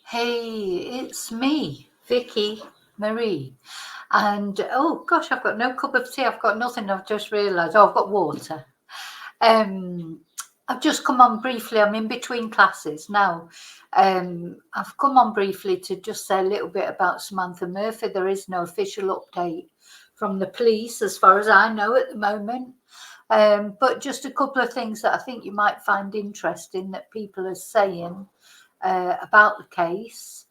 Hey, it's me, Vicky Marie. And oh gosh, I've got no cup of tea. I've got nothing. I've just realised. Oh, I've got water. I've just come on briefly. I'm in between classes now. I've come on briefly to just say a little bit about Samantha Murphy. There is no official update from the police, as far as I know at the moment. But just a couple of things that I think you might find interesting that people are saying about the case.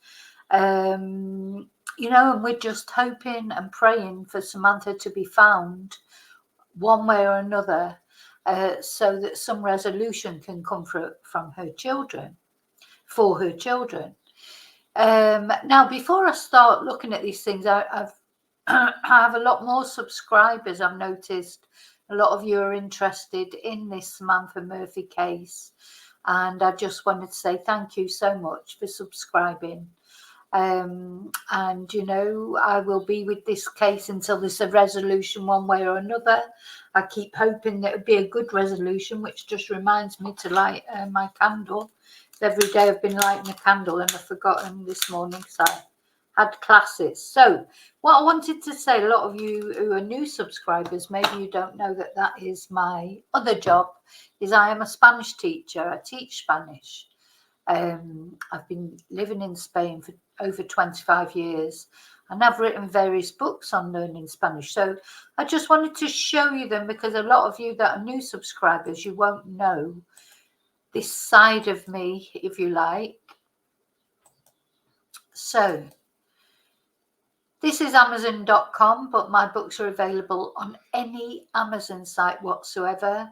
And we're just hoping and praying for Samantha to be found one way or another, so that some resolution can come from her children, for her children. Now, before I start looking at these things, I have a lot more subscribers. I've noticed a lot of you are interested in this Samantha Murphy case. And I just wanted to say thank you so much for subscribing. And, I will be with this case until there's a resolution one way or another. I keep hoping that it'll be a good resolution, which just reminds me to light my candle. Every day I've been lighting a candle and I've forgotten this morning because I had classes. So what I wanted to say, a lot of you who are new subscribers, maybe you don't know that is my other job, is I am a Spanish teacher. I teach Spanish. I've been living in Spain for over 25 years and I've written various books on learning Spanish. So I just wanted to show you them because a lot of you that are new subscribers, you won't know this side of me, if you like. So this is Amazon.com, but my books are available on any Amazon site whatsoever.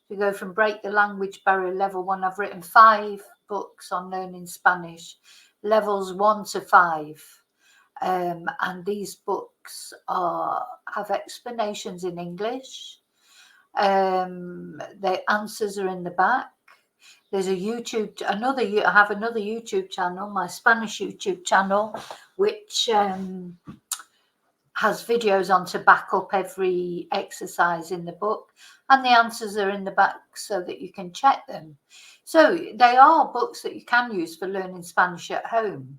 We go from Break the Language Barrier Level 1. I've written 5 books on learning Spanish, levels 1 to 5. And these books have explanations in English. The answers are in the back. There's I have another YouTube channel, my Spanish YouTube channel, which has videos on to back up every exercise in the book, and the answers are in the back so that you can check them. So they are books that you can use for learning Spanish at home.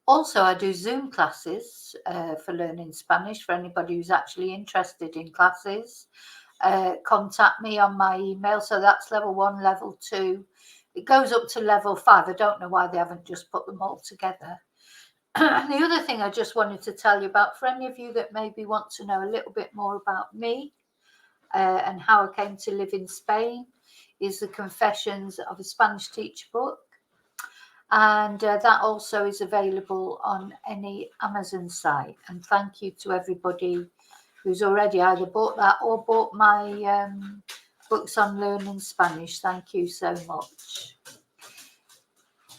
Also, I do Zoom classes for learning Spanish for anybody who's actually interested in classes. Contact me on my email. So that's level 1, level 2. It goes up to level 5. I don't know why they haven't just put them all together. And the other thing I just wanted to tell you about, for any of you that maybe want to know a little bit more about me and how I came to live in Spain, is the Confessions of a Spanish Teacher book. And that also is available on any Amazon site. And thank you to everybody who's already either bought that or bought my books on learning Spanish. Thank you so much.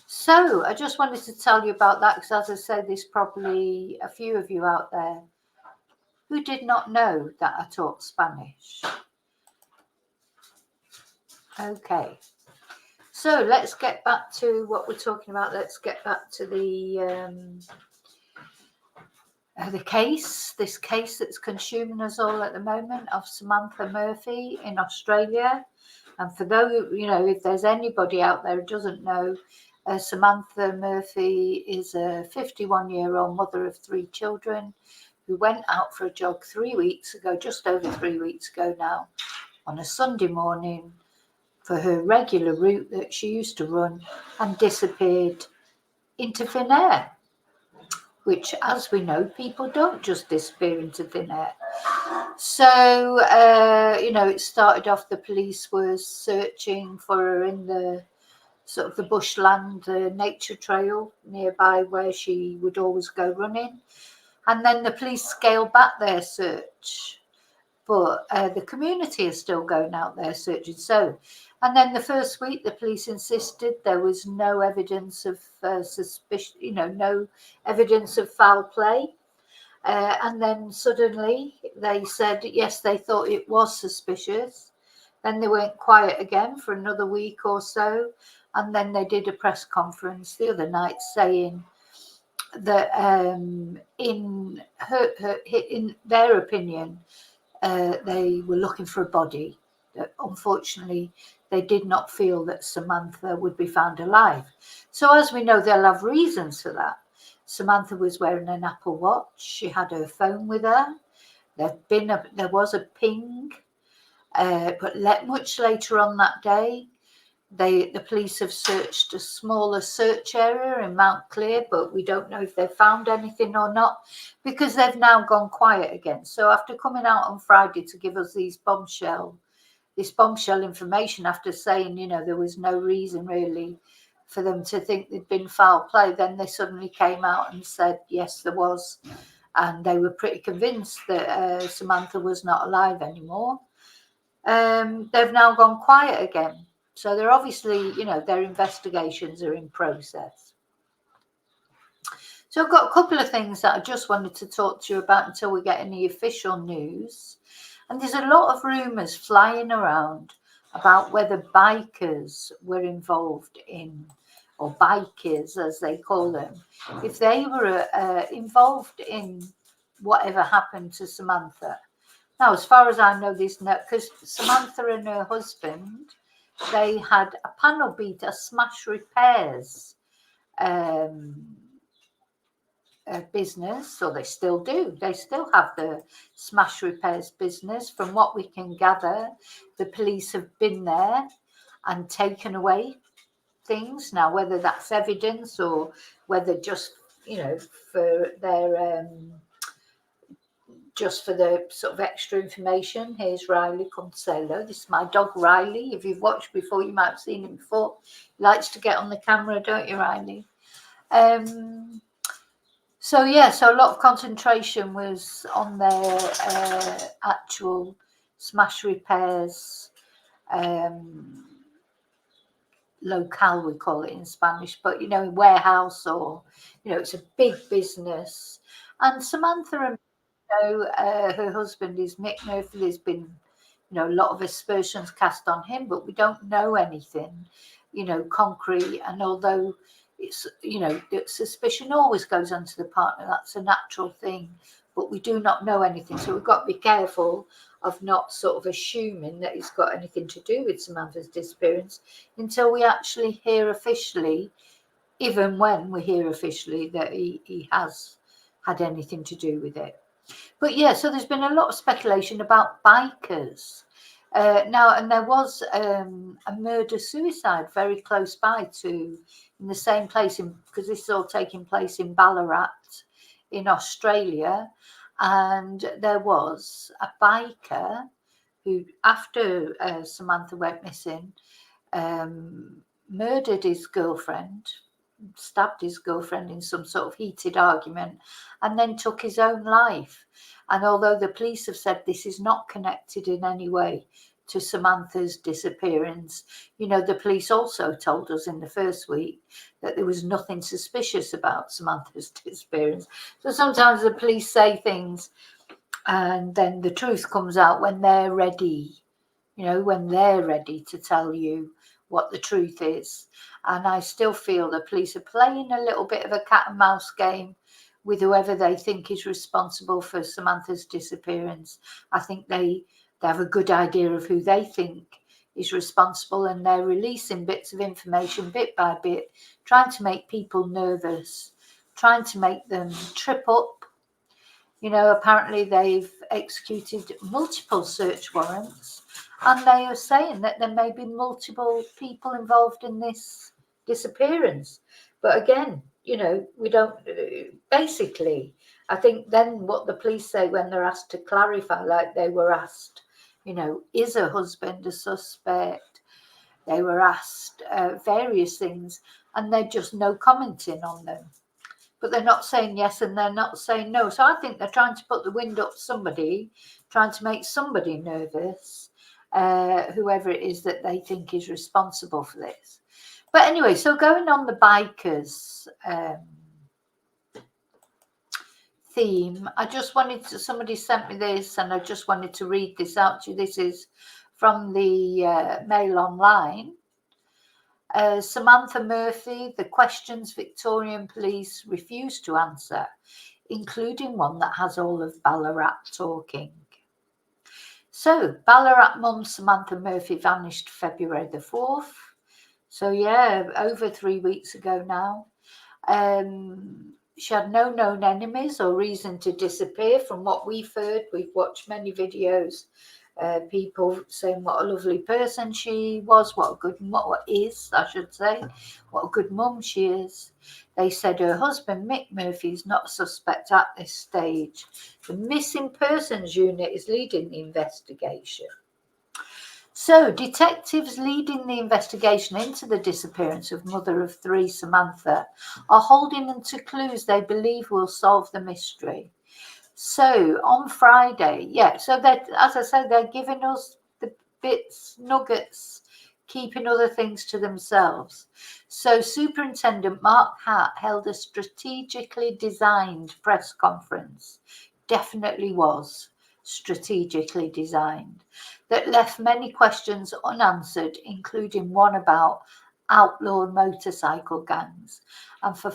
So I just wanted to tell you about that because, as I said, there's probably a few of you out there who did not know that I taught Spanish. Okay, so let's get back to what we're talking about. Let's get back to the case, this case that's consuming us all at the moment, of Samantha Murphy in Australia. And for those, if there's anybody out there who doesn't know, Samantha Murphy is a 51-year-old mother of 3 children who went out for a jog 3 weeks ago, just over 3 weeks ago now, on a Sunday morning for her regular route that she used to run, and disappeared into thin air, which, as we know, people don't just disappear into thin air. So, it started off, the police were searching for her in the sort of the bushland, the nature trail nearby where she would always go running. And then the police scaled back their search, but the community is still going out there searching. So, and then the first week, the police insisted there was no evidence of suspicion, no evidence of foul play. And then suddenly they said, yes, they thought it was suspicious. Then they went quiet again for another week or so. And then they did a press conference the other night saying that in their opinion, they were looking for a body. That unfortunately, they did not feel that Samantha would be found alive. So as we know, they'll have reasons for that. Samantha was wearing an Apple Watch. She had her phone with her. There was a ping, but much later on that day, the police have searched a smaller search area in Mount Clear, but we don't know if they've found anything or not, because they've now gone quiet again. So after coming out on Friday to give us this bombshell information, after saying, there was no reason really for them to think there'd been foul play, then they suddenly came out and said, yes, there was. And they were pretty convinced that Samantha was not alive anymore. They've now gone quiet again. So they're obviously, their investigations are in process. So I've got a couple of things that I just wanted to talk to you about until we get any official news. And there's a lot of rumours flying around about whether bikers were involved in, or bikies as they call them, if they were involved in whatever happened to Samantha. Now, as far as I know, because Samantha and her husband, they had a panel beater, smash repairs business, so they still do. They still have the smash repairs business. From what we can gather, the police have been there and taken away things. Now, whether that's evidence or whether just, for their just for the sort of extra information. Here's Riley, come to say hello. This is my dog Riley. If you've watched before, you might have seen him before. He likes to get on the camera, don't you, Riley? So a lot of concentration was on their actual smash repairs locale, we call it in Spanish, but warehouse, or it's a big business. And Samantha and her husband is Mick Murphy. There's been a lot of aspersions cast on him, but we don't know anything concrete. And although it's suspicion always goes onto the partner, that's a natural thing, but we do not know anything. So we've got to be careful of not sort of assuming that he's got anything to do with Samantha's disappearance until we actually hear officially, even when we hear officially that he has had anything to do with it. But so there's been a lot of speculation about bikers. Now, and there was a murder-suicide very close by in the same place, because this is all taking place in Ballarat in Australia. And there was a biker who, after Samantha went missing, murdered his girlfriend, stabbed his girlfriend in some sort of heated argument, and then took his own life. And although the police have said this is not connected in any way to Samantha's disappearance, the police also told us in the first week that there was nothing suspicious about Samantha's disappearance. So sometimes the police say things and then the truth comes out when they're ready, when they're ready to tell you what the truth is. And I still feel the police are playing a little bit of a cat and mouse game with whoever they think is responsible for Samantha's disappearance. I think they have a good idea of who they think is responsible, and they're releasing bits of information bit by bit, trying to make people nervous, trying to make them trip up. Apparently they've executed multiple search warrants, and they are saying that there may be multiple people involved in this disappearance. But again, we don't, basically, I think then what the police say when they're asked to clarify, like they were asked, is her husband a suspect? They were asked various things, and they're just no commenting on them. But they're not saying yes and they're not saying no. So I think they're trying to put the wind up somebody, trying to make somebody nervous, whoever it is that they think is responsible for this. But anyway, so going on the bikers theme, I just wanted to, somebody sent me this and I just wanted to read this out to you. This is from the Mail Online. Samantha Murphy, the questions Victorian police refuse to answer, including one that has all of Ballarat talking. So, Ballarat mum Samantha Murphy vanished February the 4th. So, yeah, over 3 weeks ago now. She had no known enemies or reason to disappear from what we've heard. We've watched many videos, people saying what a lovely person she was, what I should say, what a good mum she is. They said her husband, Mick Murphy, is not a suspect at this stage. The Missing Persons Unit is leading the investigation. So, detectives leading the investigation into the disappearance of mother of three, Samantha, are holding them to clues they believe will solve the mystery. So, on Friday, so that, as I said, they're giving us the bits, nuggets, keeping other things to themselves. So, Superintendent Mark Hart held a strategically designed press conference. Definitely was strategically designed, that left many questions unanswered, including one about outlaw motorcycle gangs. And for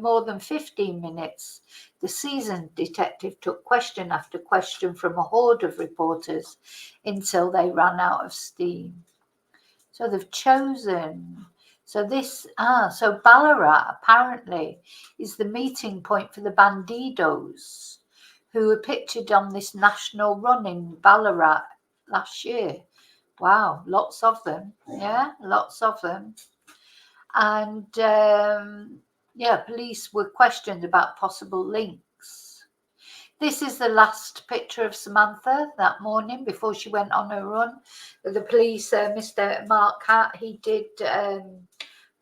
more than 15 minutes, the seasoned detective took question after question from a horde of reporters until they ran out of steam. So they've chosen. So Ballarat apparently is the meeting point for the bandidos who were pictured on this national run in Ballarat last year. Wow, lots of them. Yeah, lots of them. And police were questioned about possible links. This is the last picture of Samantha that morning before she went on her run. The police, Mr. Mark Hart, he did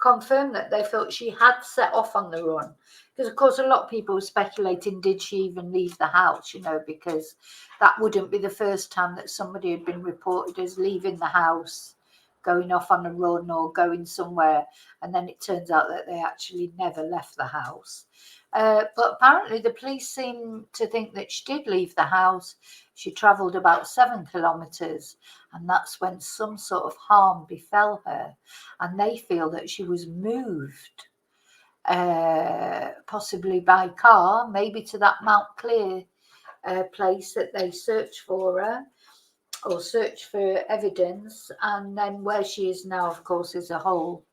confirm that they felt she had set off on the run. Because, of course, a lot of people were speculating, did she even leave the house, because that wouldn't be the first time that somebody had been reported as leaving the house, going off on a run or going somewhere, and then it turns out that they actually never left the house. But apparently the police seem to think that she did leave the house. She travelled about 7 kilometres, and that's when some sort of harm befell her. And they feel that she was moved, possibly by car, maybe to that Mount Clear place that they search for her, or search for evidence. And then where she is now, of course, is a whole,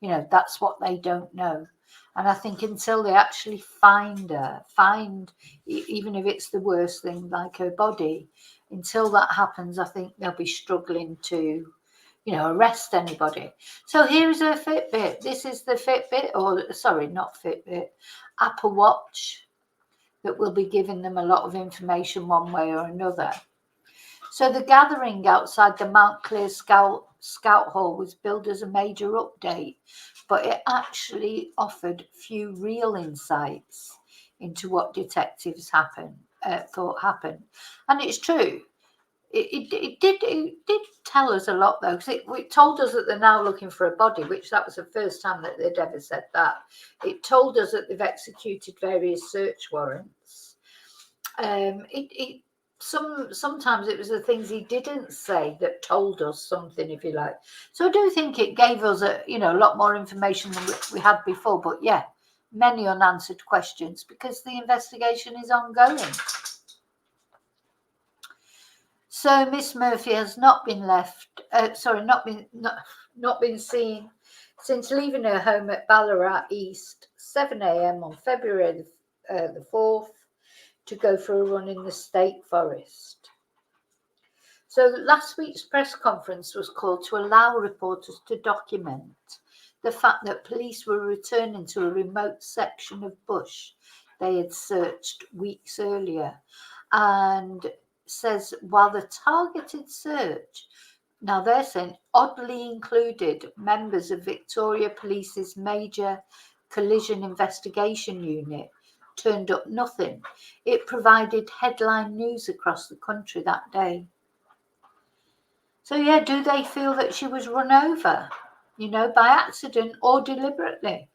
that's what they don't know. And I think until they actually find her, even if it's the worst thing like her body, until that happens, I think they'll be struggling to, arrest anybody. So here's her Fitbit. This is the Fitbit, or sorry, not Fitbit, Apple Watch, that will be giving them a lot of information one way or another. So the gathering outside the Mount Clear Scout Hall was billed as a major update, but it actually offered few real insights into what detectives thought happened. And it's true. It did tell us a lot, though, because it told us that they're now looking for a body, which that was the first time that they'd ever said that. It told us that they've executed various search warrants. Sometimes it was the things he didn't say that told us something, if you like. So I do think it gave us a lot more information than we had before. But yeah, many unanswered questions because the investigation is ongoing. So Miss Murphy has not been seen since leaving her home at Ballarat East 7 a.m. on February the 4th to go for a run in the state forest. So last week's press conference was called to allow reporters to document the fact that police were returning to a remote section of bush they had searched weeks earlier, and says while the targeted search, now they're saying, oddly included members of Victoria Police's major collision investigation unit, turned up nothing. It provided headline news across the country that day. So yeah, do they feel that she was run over, by accident or deliberately?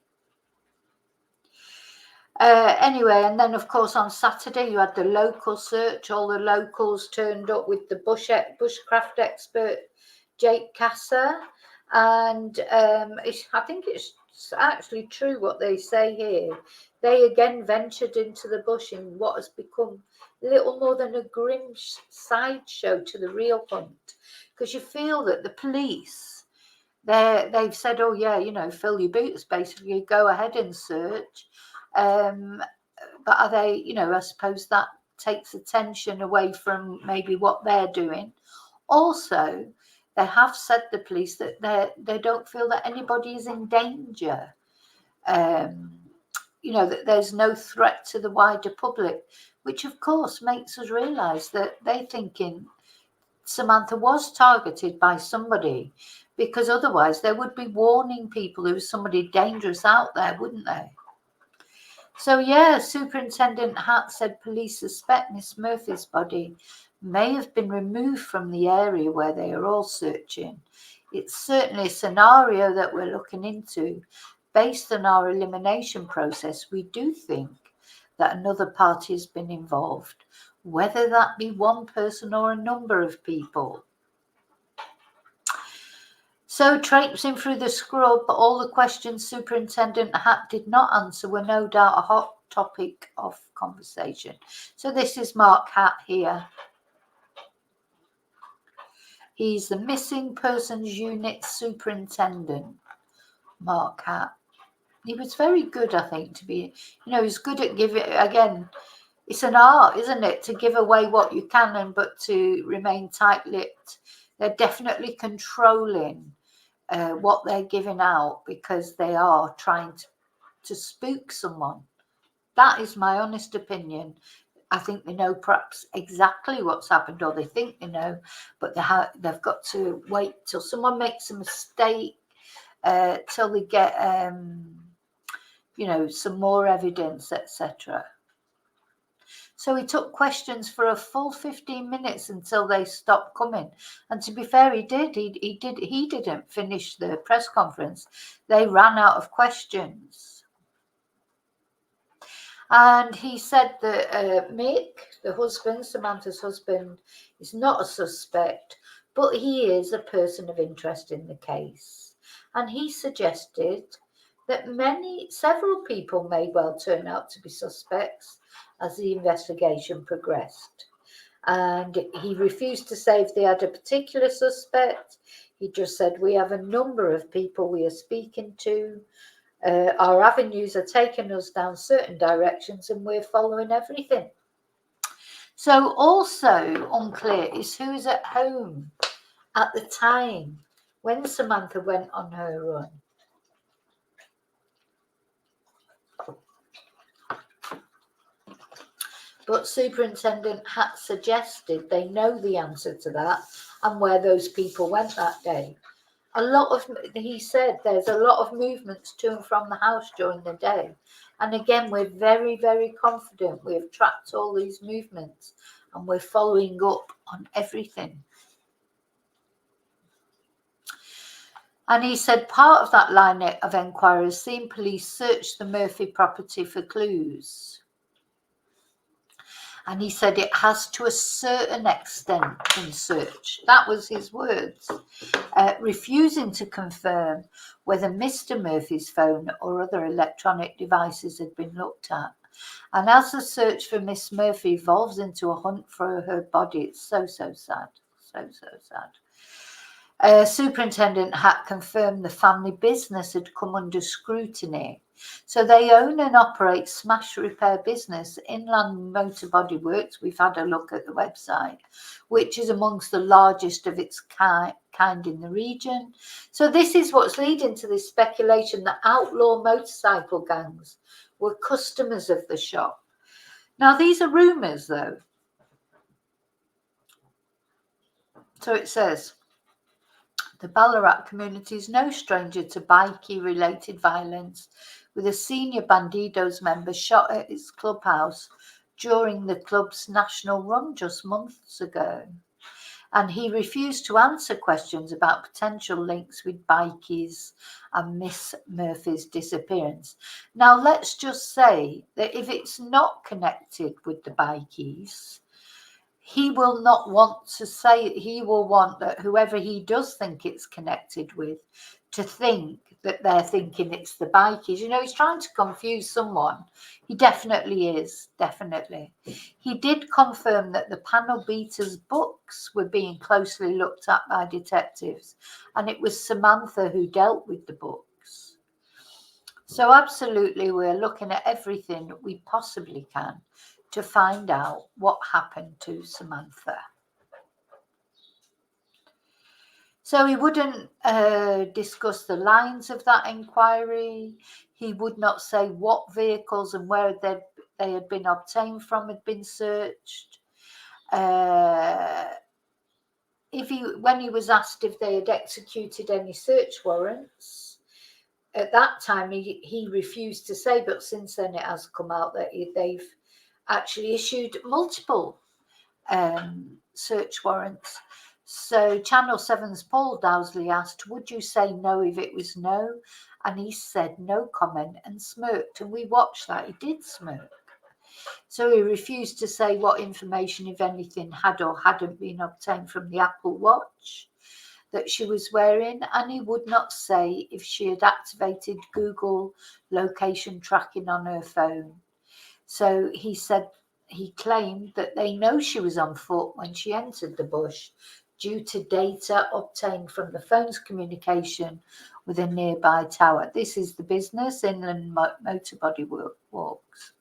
Anyway, and then of course on Saturday you had the local search. All the locals turned up with the bushcraft expert Jake Casser, and I think it's actually true what they say here. They again ventured into the bush in what has become little more than a grim sideshow to the real hunt, because you feel that the police, they've said, oh yeah, you know, fill your boots, basically, go ahead and search. But are they, you know, I suppose that takes attention away from maybe what they're doing. Also, they have said, the police, that they don't feel that anybody is in danger. You know, that there's no threat to the wider public, which of course makes us realise that they're thinking Samantha was targeted by somebody, because otherwise they would be warning people there was somebody dangerous out there, wouldn't they? So yeah, Superintendent Hatt said police suspect Miss Murphy's body may have been removed from the area where they are all searching. It's certainly a scenario that we're looking into. Based on our elimination process, we do think that another party has been involved, whether that be one person or a number of people. So, traipsing through the scrub, all the questions Superintendent Hatt did not answer were no doubt a hot topic of conversation. So this is Mark Hatt here. He's the Missing Persons Unit Superintendent, Mark Hatt. He was very good, I think, to be, you know, he's good at giving, again, it's an art, isn't it, to give away what you can, but to remain tight-lipped. They're definitely controlling what they're giving out, because they are trying to spook someone. That is my honest opinion. I think they know perhaps exactly what's happened, or they think they know, but they've got to wait till someone makes a mistake, till they get, you know, some more evidence, etc. So he took questions for a full 15 minutes until they stopped coming. And to be fair, he did. He didn't finish the press conference. They ran out of questions. And he said that Mick, the husband, Samantha's husband, is not a suspect, but he is a person of interest in the case. And he suggested that several people may well turn out to be suspects as the investigation progressed. And he refused to say if they had a particular suspect. He just said, we have a number of people we are speaking to. Our avenues are taking us down certain directions and we're following everything. So also unclear is who was at home at the time when Samantha went on her run. But Superintendent Hatt suggested they know the answer to that and where those people went that day. He said there's a lot of movements to and from the house during the day. And again, we're very, very confident we have tracked all these movements and we're following up on everything. And he said part of that line of enquiry has seen police search the Murphy property for clues. And he said it has to a certain extent been searched. That was his words. Refusing to confirm whether Mr. Murphy's phone or other electronic devices had been looked at. And as the search for Miss Murphy evolves into a hunt for her body, it's so sad. So sad. Superintendent Hatt confirmed the family business had come under scrutiny. So they own and operate Smash Repair Business, Inland Motor Body Works. We've had a look at the website, which is amongst the largest of its kind in the region. So this is what's leading to this speculation that outlaw motorcycle gangs were customers of the shop. Now, these are rumours, though. So it says, the Ballarat community is no stranger to bikie-related violence, with a senior Bandidos member shot at its clubhouse during the club's national run just months ago. And he refused to answer questions about potential links with bikies and Miss Murphy's disappearance. Now, let's just say that if it's not connected with the bikies, he will not want to say, he will want that whoever he does think it's connected with to think that they're thinking it's the bikies. You know, he's trying to confuse someone. He definitely is, definitely. He did confirm that the panel beaters' books were being closely looked at by detectives, and it was Samantha who dealt with the books. So absolutely, we're looking at everything we possibly can to find out what happened to Samantha. So he wouldn't discuss the lines of that inquiry. He would not say what vehicles and where they had been obtained from had been searched. When he was asked if they had executed any search warrants, at that time he refused to say, but since then it has come out that they've actually issued multiple search warrants. So Channel 7's Paul Dowsley asked, would you say no if it was no? And he said no comment and smirked, and we watched that. He did smirk. So he refused to say what information, if anything, had or hadn't been obtained from the Apple Watch that she was wearing, and he would not say if she had activated Google location tracking on her phone. So he said he claimed that they know she was on foot when she entered the bush due to data obtained from the phone's communication with a nearby tower. This is the business Inland Motor Body works.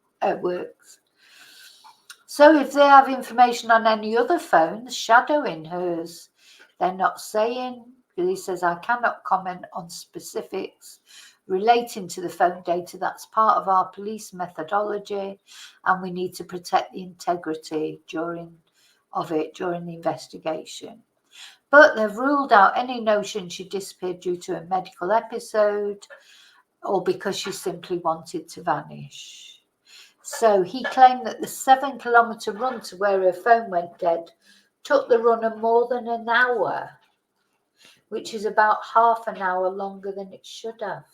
So if they have information on any other phones shadowing hers, they're not saying. He says, I cannot comment on specifics relating to the phone data. That's part of our police methodology, and we need to protect the integrity during the investigation. But they've ruled out any notion she disappeared due to a medical episode or because she simply wanted to vanish. So he claimed that the 7-kilometre run to where her phone went dead took the runner more than an hour, which is about half an hour longer than it should have.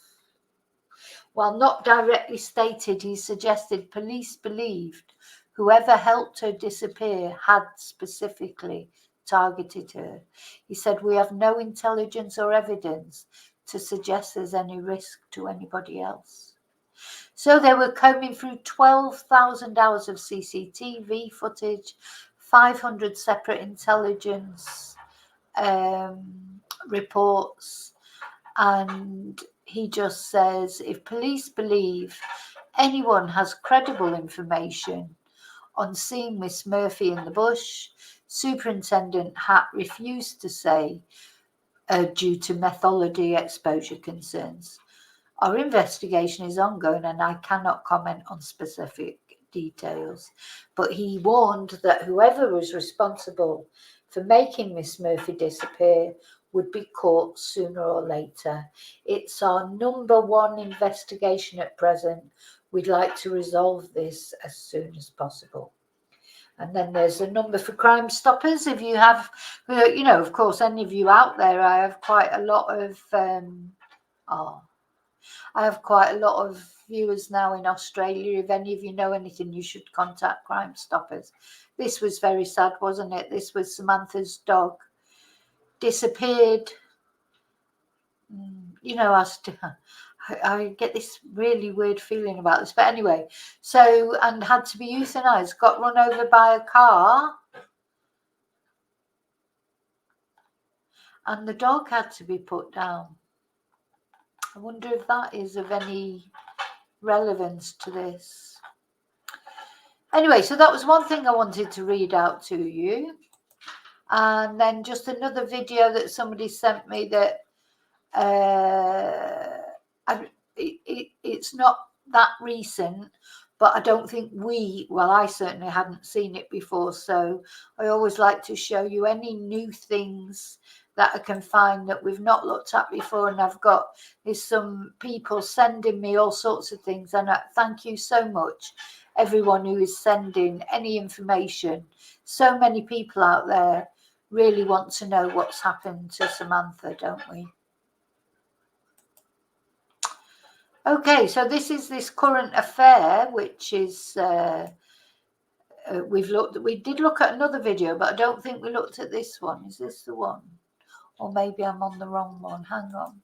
While not directly stated, he suggested police believed whoever helped her disappear had specifically targeted her. He said, we have no intelligence or evidence to suggest there's any risk to anybody else. So they were combing through 12,000 hours of CCTV footage, 500 separate intelligence reports, and he just says, if police believe anyone has credible information on seeing Miss Murphy in the bush, Superintendent Hatt refused to say due to methodology exposure concerns. Our investigation is ongoing and I cannot comment on specific details, but he warned that whoever was responsible for making Miss Murphy disappear would be caught sooner or later. It's our number one investigation at present. We'd like to resolve this as soon as possible. And then there's a number for Crime Stoppers. If you have, of course, any of you out there, I have quite a lot of, I have quite a lot of viewers now in Australia. If any of you know anything, you should contact Crime Stoppers. This was very sad, wasn't it? This was Samantha's dog. Disappeared. I get this really weird feeling about this. But anyway, and had to be euthanized, got run over by a car. And the dog had to be put down. I wonder if that is of any relevance to this. Anyway, so that was one thing I wanted to read out to you. And then just another video that somebody sent me that it's not that recent, but I don't think I certainly hadn't seen it before. So I always like to show you any new things that I can find that we've not looked at before. And there's some people sending me all sorts of things. And thank you so much, everyone who is sending any information. So many people out there really want to know what's happened to Samantha, don't we? Okay, so this is this current affair, which is we did look at another video, but I don't think we looked at this one. Is this the one? Or maybe I'm on the wrong one. Hang on.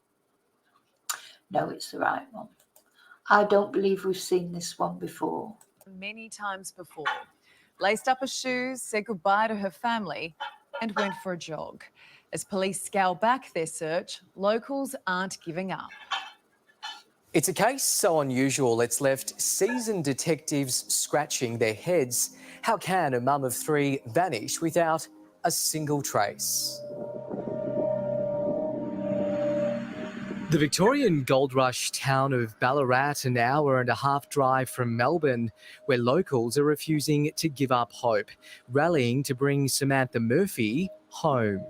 No, it's the right one. I don't believe we've seen this one before. Many times before. Laced up her shoes, said goodbye to her family and went for a jog. As police scale back their search, locals aren't giving up. It's a case so unusual it's left seasoned detectives scratching their heads. How can a mum of three vanish without a single trace? The Victorian gold rush town of Ballarat, an hour and a half drive from Melbourne, where locals are refusing to give up hope, rallying to bring Samantha Murphy home.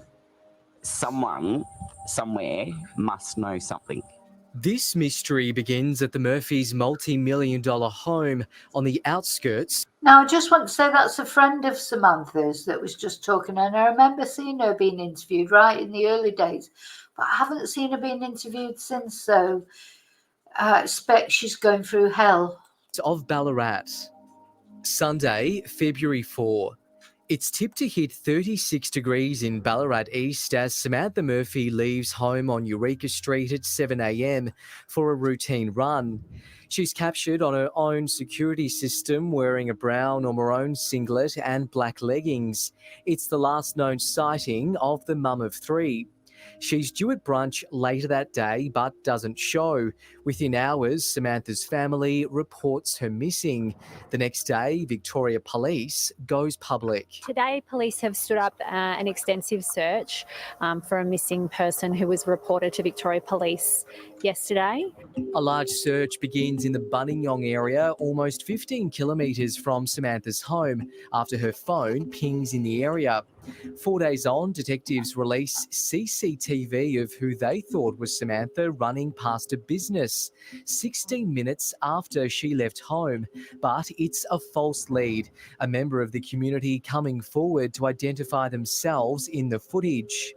Someone, somewhere, must know something. This mystery begins at the Murphys' multi-million-dollar home on the outskirts. Now, I just want to say that's a friend of Samantha's that was just talking, and I remember seeing her being interviewed right in the early days, but I haven't seen her being interviewed since, so I expect she's going through hell. Of Ballarat. Sunday, February 4. It's tipped to hit 36 degrees in Ballarat East as Samantha Murphy leaves home on Eureka Street at 7 a.m. for a routine run. She's captured on her own security system wearing a brown or maroon singlet and black leggings. It's the last known sighting of the mum of three. She's due at brunch later that day but doesn't show. Within hours, Samantha's family reports her missing. The next day, Victoria Police goes public. Today, police have stood up an extensive search for a missing person who was reported to Victoria Police yesterday. A large search begins in the Buninyong area, almost 15 kilometres from Samantha's home, after her phone pings in the area. 4 days on, detectives release CCTV of who they thought was Samantha running past a business 16 minutes after she left home. But it's a false lead, a member of the community coming forward to identify themselves in the footage.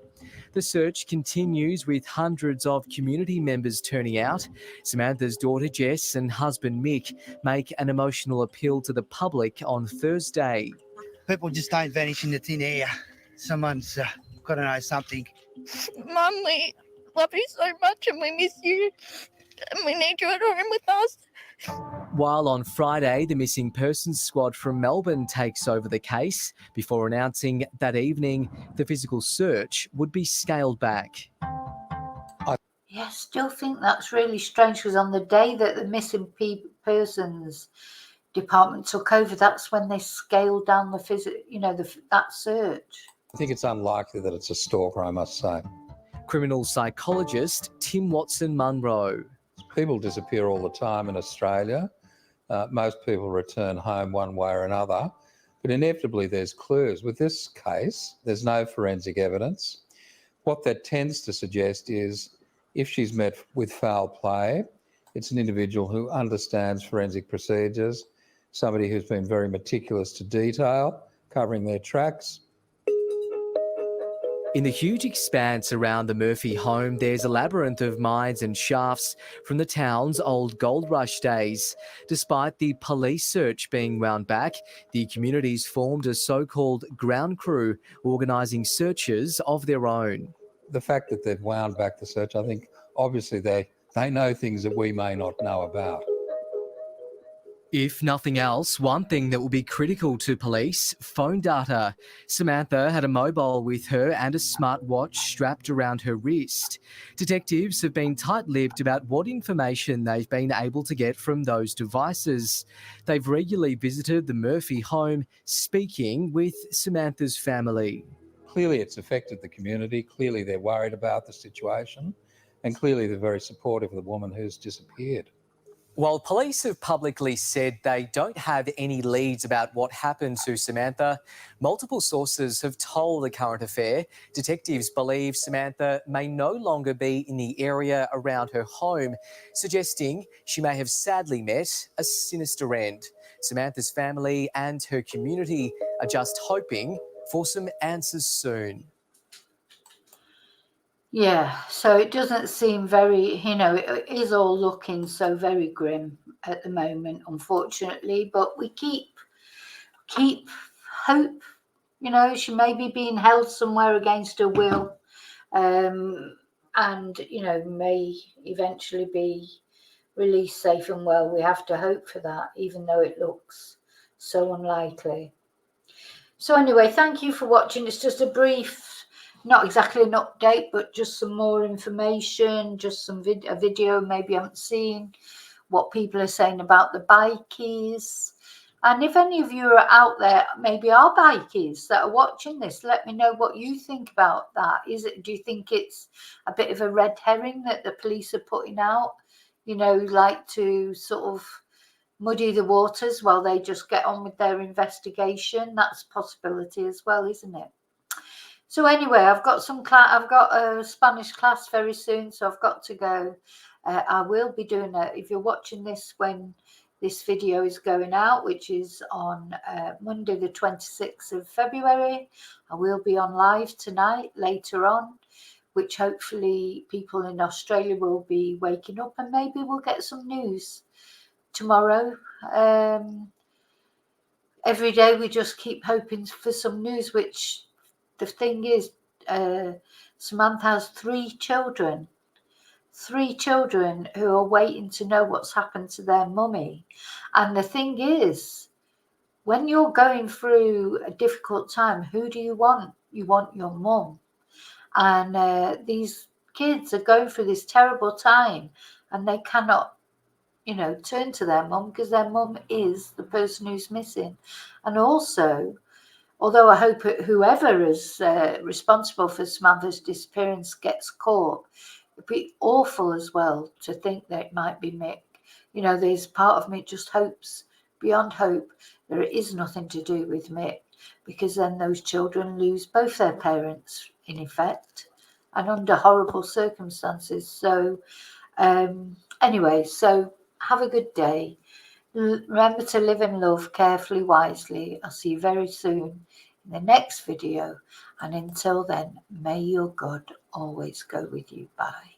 The search continues with hundreds of community members turning out. Samantha's daughter Jess and husband Mick make an emotional appeal to the public on Thursday. People just don't vanish into thin air. Someone's got to know something. Mum, we love you so much and we miss you and we need you at home with us. While on Friday, the Missing Persons Squad from Melbourne takes over the case before announcing that evening the physical search would be scaled back. Yeah, I still think that's really strange because on the day that the Missing Persons Department took over, that's when they scaled down that search. I think it's unlikely that it's a stalker, I must say. Criminal psychologist Tim Watson-Munro. People disappear all the time in Australia. Most people return home one way or another, but inevitably there's clues. With this case, there's no forensic evidence. What that tends to suggest is if she's met with foul play, it's an individual who understands forensic procedures, somebody who's been very meticulous to detail, covering their tracks. In the huge expanse around the Murphy home, there's a labyrinth of mines and shafts from the town's old gold rush days. Despite the police search being wound back, the community's formed a so-called ground crew, organising searches of their own. The fact that they've wound back the search, I think obviously they know things that we may not know about. If nothing else, one thing that will be critical to police, phone data. Samantha had a mobile with her and a smartwatch strapped around her wrist. Detectives have been tight-lipped about what information they've been able to get from those devices. They've regularly visited the Murphy home, speaking with Samantha's family. Clearly it's affected the community, clearly they're worried about the situation, and clearly they're very supportive of the woman who's disappeared. While police have publicly said they don't have any leads about what happened to Samantha, multiple sources have told The Current Affair detectives believe Samantha may no longer be in the area around her home, suggesting she may have sadly met a sinister end. Samantha's family and her community are just hoping for some answers soon. Yeah, so it doesn't seem very, it is all looking so very grim at the moment, unfortunately, but we keep keep hope. You know, she may be being held somewhere against her will, and, you know, may eventually be released safe and well. We have to hope for that, even though it looks so unlikely. So anyway, thank you for watching. It's just a brief, not exactly an update, but just some more information, just some a video maybe you haven't seen, what people are saying about the bikies. And if any of you are out there, maybe are bikies that are watching this, let me know what you think about that. Do you think it's a bit of a red herring that the police are putting out? You know, like to sort of muddy the waters while they just get on with their investigation. That's a possibility as well, isn't it? So anyway, I've got a Spanish class very soon, so I've got to go. I will be doing if you're watching this when this video is going out, which is on Monday the 26th of February, I will be on live tonight later on, which hopefully people in Australia will be waking up, and maybe we'll get some news tomorrow. Every day we just keep hoping for some news, which the thing is, Samantha has three children who are waiting to know what's happened to their mummy. And the thing is, when you're going through a difficult time, who do you want? You want your mum. And these kids are going through this terrible time, and they cannot, you know, turn to their mum because their mum is the person who's missing. And also, although I hope whoever is responsible for Samantha's disappearance gets caught, it'd be awful as well to think that it might be Mick. You know, there's part of me just hopes, beyond hope, there is nothing to do with Mick, because then those children lose both their parents, in effect, and under horrible circumstances. So anyway, so have a good day. Remember to live and love carefully, wisely. I'll see you very soon in the next video. And until then, may your God always go with you. Bye.